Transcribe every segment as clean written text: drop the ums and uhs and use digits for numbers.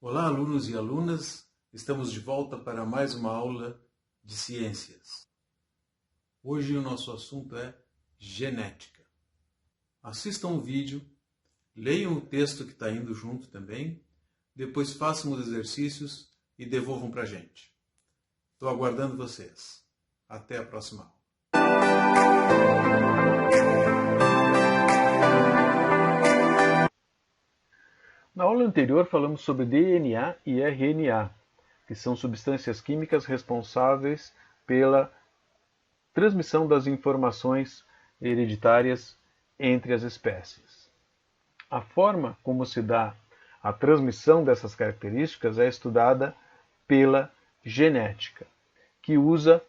Olá, alunos e alunas! Estamos de volta para mais uma aula de ciências. Hoje o nosso assunto é genética. Assistam o vídeo, leiam o texto que está indo junto também, depois façam os exercícios e devolvam para a gente. Estou aguardando vocês. Até a próxima aula. Na aula anterior falamos sobre DNA e RNA, que são substâncias químicas responsáveis pela transmissão das informações hereditárias entre as espécies. A forma como se dá a transmissão dessas características é estudada pela genética, que usa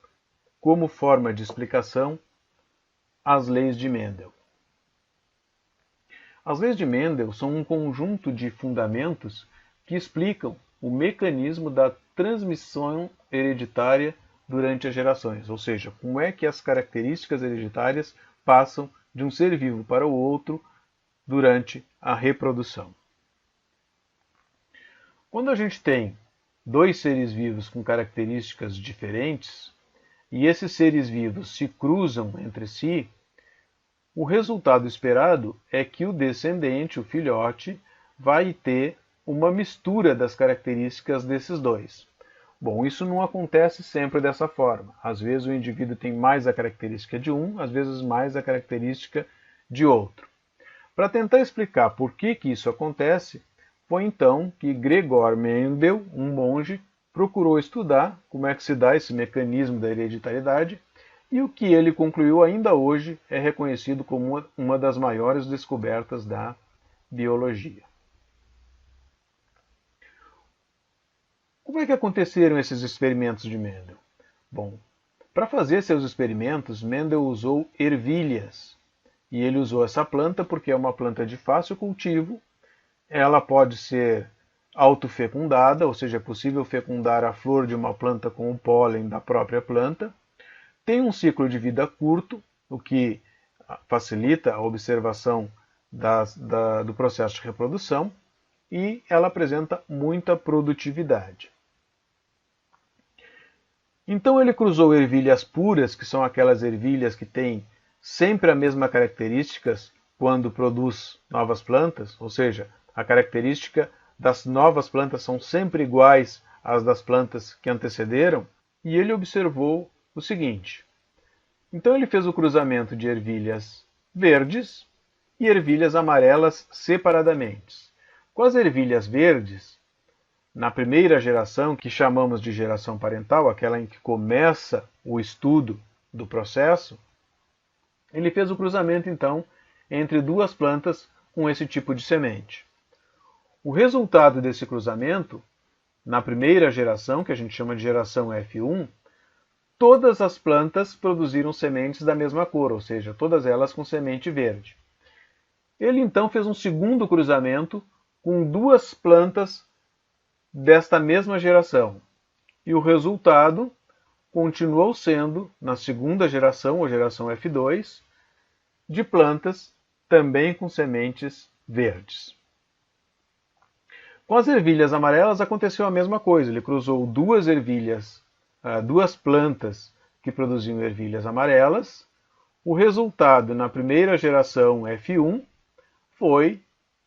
como forma de explicação as leis de Mendel. As leis de Mendel são um conjunto de fundamentos que explicam o mecanismo da transmissão hereditária durante as gerações, ou seja, como é que as características hereditárias passam de um ser vivo para o outro durante a reprodução. Quando a gente tem dois seres vivos com características diferentes e esses seres vivos se cruzam entre si, o resultado esperado é que o descendente, o filhote, vai ter uma mistura das características desses dois. Bom, isso não acontece sempre dessa forma. Às vezes o indivíduo tem mais a característica de um, às vezes mais a característica de outro. Para tentar explicar por que isso acontece, foi então que Gregor Mendel, um monge, procurou estudar como é que se dá esse mecanismo da hereditariedade, e o que ele concluiu ainda hoje é reconhecido como uma das maiores descobertas da biologia. Como é que aconteceram esses experimentos de Mendel? Bom, para fazer seus experimentos, Mendel usou ervilhas. E ele usou essa planta porque é uma planta de fácil cultivo, ela pode ser autofecundada, ou seja, é possível fecundar a flor de uma planta com o pólen da própria planta, tem um ciclo de vida curto, o que facilita a observação do processo de reprodução, e ela apresenta muita produtividade. Então ele cruzou ervilhas puras, que são aquelas ervilhas que têm sempre a mesma características quando produz novas plantas, ou seja, a característica das novas plantas são sempre iguais às das plantas que antecederam, e ele observou o seguinte. Então ele fez o cruzamento de ervilhas verdes e ervilhas amarelas separadamente. Com as ervilhas verdes, na primeira geração, que chamamos de geração parental, aquela em que começa o estudo do processo, ele fez o cruzamento então entre duas plantas com esse tipo de semente. O resultado desse cruzamento, na primeira geração, que a gente chama de geração F1, todas as plantas produziram sementes da mesma cor, ou seja, todas elas com semente verde. Ele então fez um segundo cruzamento com duas plantas desta mesma geração. E o resultado continuou sendo, na segunda geração, ou geração F2, de plantas também com sementes verdes. Com as ervilhas amarelas aconteceu a mesma coisa. Ele cruzou duas plantas que produziam ervilhas amarelas. O resultado na primeira geração F1 foi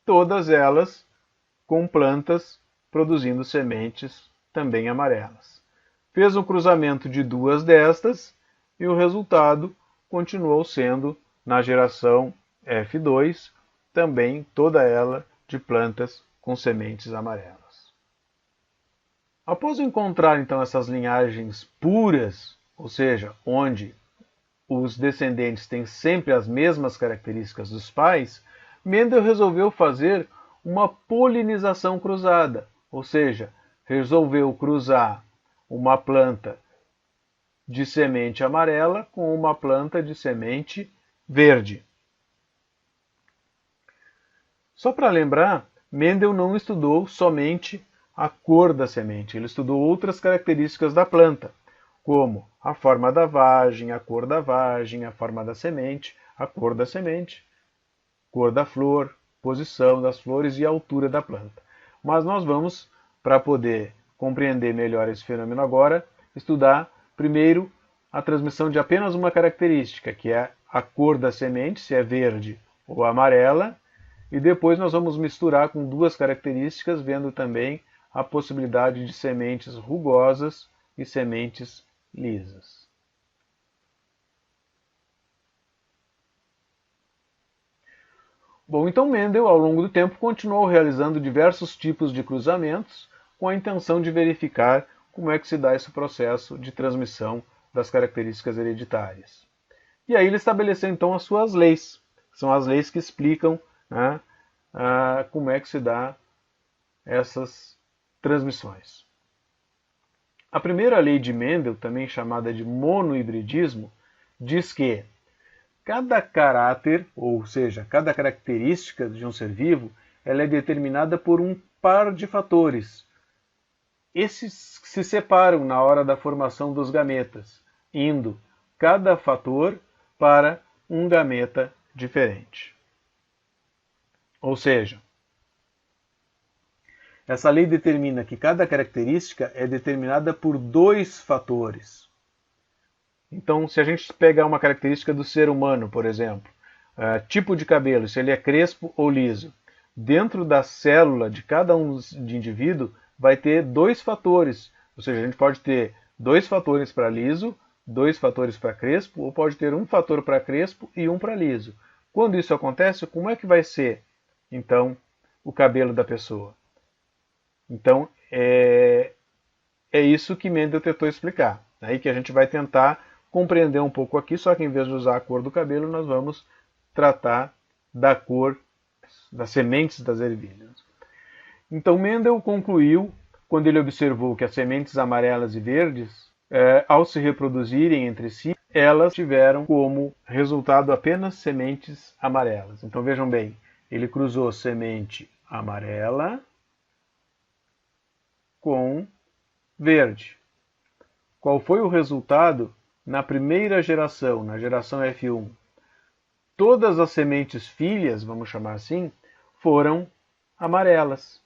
todas elas com plantas produzindo sementes também amarelas. Fez um cruzamento de duas destas e o resultado continuou sendo, na geração F2, também toda ela de plantas com sementes amarelas. Após encontrar então essas linhagens puras, ou seja, onde os descendentes têm sempre as mesmas características dos pais, Mendel resolveu fazer uma polinização cruzada, ou seja, resolveu cruzar uma planta de semente amarela com uma planta de semente verde. Só para lembrar, Mendel não estudou somente a cor da semente, ele estudou outras características da planta, como a forma da vagem, a cor da vagem, a forma da semente, a cor da semente, cor da flor, posição das flores e a altura da planta. Mas nós vamos para poder compreender melhor esse fenômeno agora, estudar primeiro a transmissão de apenas uma característica, que é a cor da semente, se é verde ou amarela, e depois nós vamos misturar com duas características, vendo também a possibilidade de sementes rugosas e sementes lisas. Bom, então Mendel, ao longo do tempo, continuou realizando diversos tipos de cruzamentos com a intenção de verificar como é que se dá esse processo de transmissão das características hereditárias. E aí ele estabeleceu então as suas leis, são as leis que explicam, né, como é que se dá essas transmissões. A primeira lei de Mendel, também chamada de monohibridismo, diz que cada caráter, ou seja, cada característica de um ser vivo, ela é determinada por um par de fatores. Esses se separam na hora da formação dos gametas, indo cada fator para um gameta diferente. Ou seja, essa lei determina que cada característica é determinada por dois fatores. Então, se a gente pegar uma característica do ser humano, por exemplo, tipo de cabelo, se ele é crespo ou liso, dentro da célula de cada um de indivíduo vai ter dois fatores. Ou seja, a gente pode ter dois fatores para liso, dois fatores para crespo, ou pode ter um fator para crespo e um para liso. Quando isso acontece, como é que vai ser, então, o cabelo da pessoa? Então, é isso que Mendel tentou explicar. Aí que a gente vai tentar compreender um pouco aqui, só que em vez de usar a cor do cabelo, nós vamos tratar da cor das sementes das ervilhas. Então Mendel concluiu, quando ele observou que as sementes amarelas e verdes, ao se reproduzirem entre si, elas tiveram como resultado apenas sementes amarelas. Então vejam bem, ele cruzou semente amarela com verde. Qual foi o resultado na primeira geração, na geração F1? Todas as sementes filhas, vamos chamar assim, foram amarelas.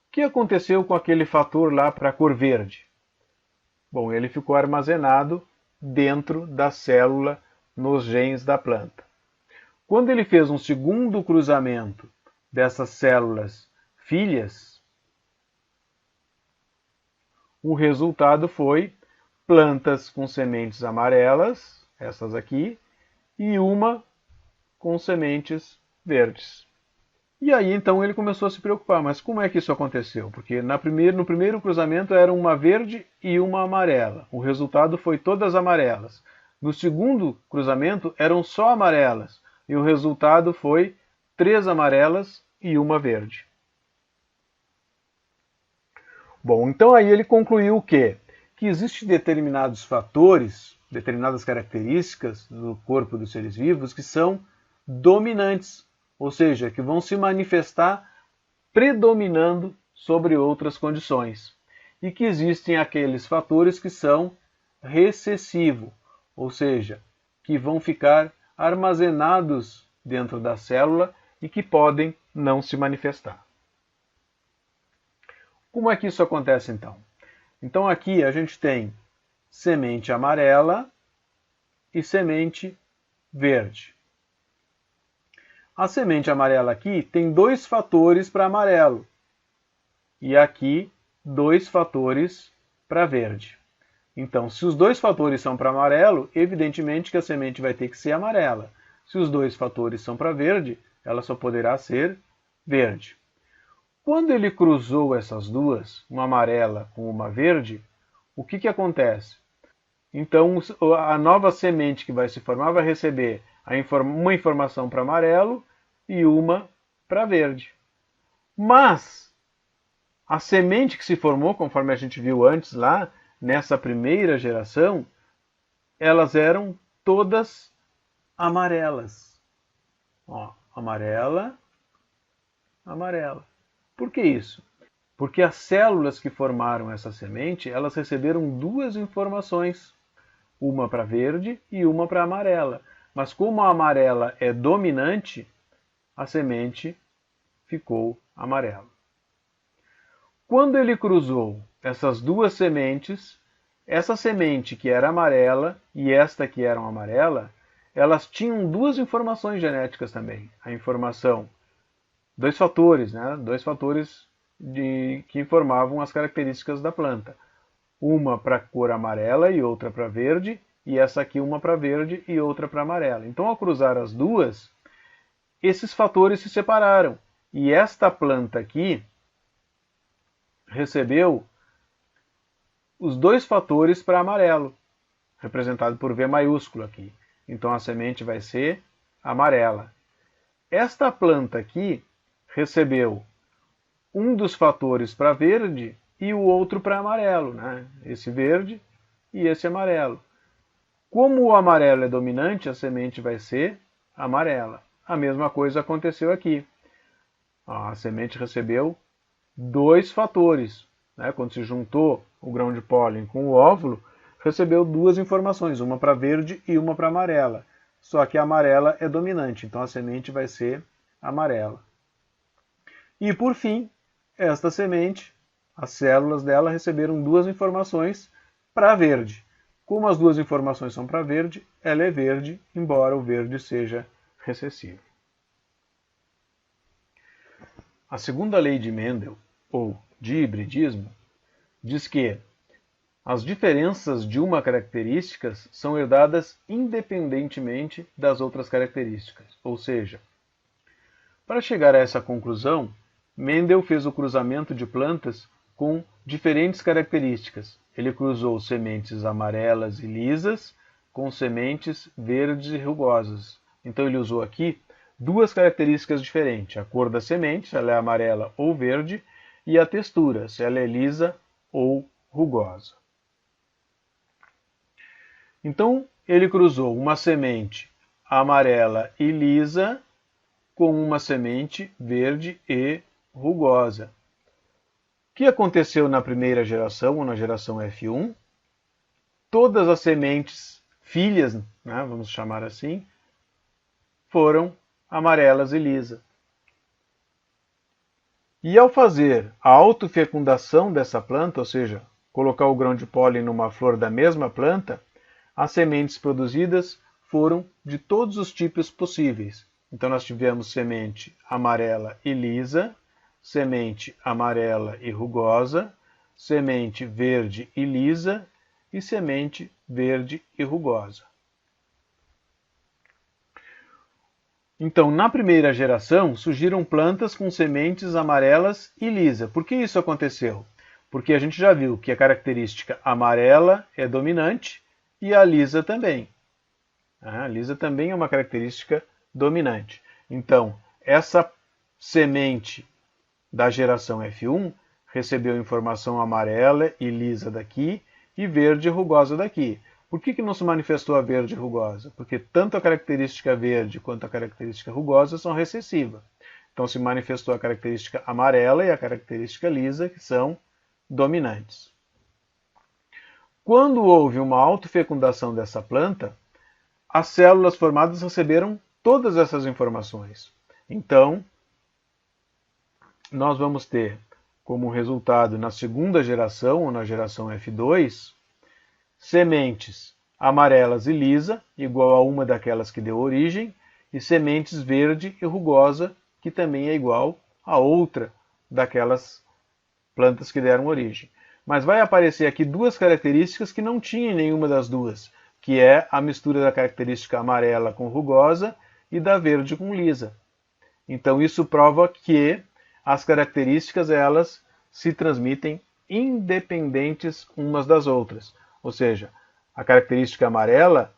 O que aconteceu com aquele fator lá para a cor verde? Bom, ele ficou armazenado dentro da célula nos genes da planta. Quando ele fez um segundo cruzamento dessas células filhas, o resultado foi plantas com sementes amarelas, essas aqui, e uma com sementes verdes. E aí então ele começou a se preocupar, mas como é que isso aconteceu? Porque no primeiro cruzamento era uma verde e uma amarela. O resultado foi todas amarelas. No segundo cruzamento eram só amarelas. E o resultado foi 3 amarelas e uma verde. Bom, então aí ele concluiu o quê? Que existem determinados fatores, determinadas características do corpo dos seres vivos que são dominantes, ou seja, que vão se manifestar predominando sobre outras condições. E que existem aqueles fatores que são recessivos, ou seja, que vão ficar armazenados dentro da célula e que podem não se manifestar. Como é que isso acontece então? Então aqui a gente tem semente amarela e semente verde. A semente amarela aqui tem 2 fatores para amarelo e aqui 2 fatores para verde. Então, se os 2 fatores são para amarelo, evidentemente que a semente vai ter que ser amarela. Se os 2 fatores são para verde, ela só poderá ser verde. Quando ele cruzou essas duas, uma amarela com uma verde, o que acontece? Então, a nova semente que vai se formar vai receber uma informação para amarelo e uma para verde. Mas a semente que se formou, conforme a gente viu antes lá, nessa primeira geração, elas eram todas amarelas. Ó, amarela, amarela. Por que isso? Porque as células que formaram essa semente, elas receberam 2 informações, uma para verde e uma para amarela. Mas como a amarela é dominante, a semente ficou amarela. Quando ele cruzou essas duas sementes, essa semente que era amarela e esta que eram amarela, elas tinham duas informações genéticas também. A informação, dois fatores, né? Dois fatores que informavam as características da planta. Uma para a cor amarela e outra para verde, e essa aqui uma para verde e outra para amarela. Então, ao cruzar as duas, esses fatores se separaram. E esta planta aqui recebeu os dois fatores para amarelo, representado por V maiúsculo aqui. Então a semente vai ser amarela. Esta planta aqui recebeu um dos fatores para verde e o outro para amarelo, né? Esse verde e esse amarelo. Como o amarelo é dominante, a semente vai ser amarela. A mesma coisa aconteceu aqui. A semente recebeu dois fatores, né? Quando se juntou o grão de pólen com o óvulo, recebeu duas informações, uma para verde e uma para amarela. Só que a amarela é dominante, então a semente vai ser amarela. E por fim, esta semente, as células dela receberam duas informações para verde. Como as duas informações são para verde, ela é verde, embora o verde seja recessivo. A segunda lei de Mendel, ou de hibridismo, diz que as diferenças de uma característica são herdadas independentemente das outras características. Ou seja, para chegar a essa conclusão, Mendel fez o cruzamento de plantas com diferentes características. Ele cruzou sementes amarelas e lisas com sementes verdes e rugosas. Então ele usou aqui duas características diferentes. A cor da semente, se ela é amarela ou verde, e a textura, se ela é lisa ou rugosa. Então ele cruzou uma semente amarela e lisa com uma semente verde e rugosa. O que aconteceu na primeira geração, ou na geração F1? Todas as sementes filhas, né, vamos chamar assim, foram amarelas e lisas. E ao fazer a autofecundação dessa planta, ou seja, colocar o grão de pólen numa flor da mesma planta, as sementes produzidas foram de todos os tipos possíveis. Então nós tivemos semente amarela e lisa, semente amarela e rugosa, semente verde e lisa e semente verde e rugosa. Então, na primeira geração, surgiram plantas com sementes amarelas e lisa. Por que isso aconteceu? Porque a gente já viu que a característica amarela é dominante e a lisa também. A lisa também é uma característica dominante. Então, essa semente da geração F1 recebeu informação amarela e lisa daqui e verde e rugosa daqui. Por que não se manifestou a verde e rugosa? Porque tanto a característica verde quanto a característica rugosa são recessivas. Então se manifestou a característica amarela e a característica lisa, que são dominantes. Quando houve uma autofecundação dessa planta, as células formadas receberam todas essas informações. Então, nós vamos ter como resultado na segunda geração, ou na geração F2, sementes amarelas e lisa, igual a uma daquelas que deu origem, e sementes verde e rugosa, que também é igual a outra daquelas plantas que deram origem. Mas vai aparecer aqui duas características que não tinham nenhuma das duas, que é a mistura da característica amarela com rugosa e da verde com lisa. Então isso prova que as características elas se transmitem independentes umas das outras. Ou seja, a característica amarela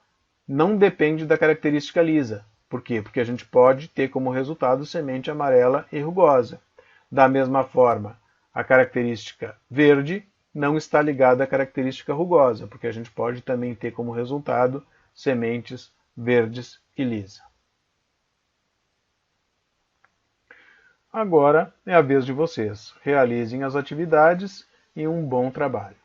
não depende da característica lisa. Por quê? Porque a gente pode ter como resultado semente amarela e rugosa. Da mesma forma, a característica verde não está ligada à característica rugosa, porque a gente pode também ter como resultado sementes verdes e lisas. Agora é a vez de vocês. Realizem as atividades e um bom trabalho.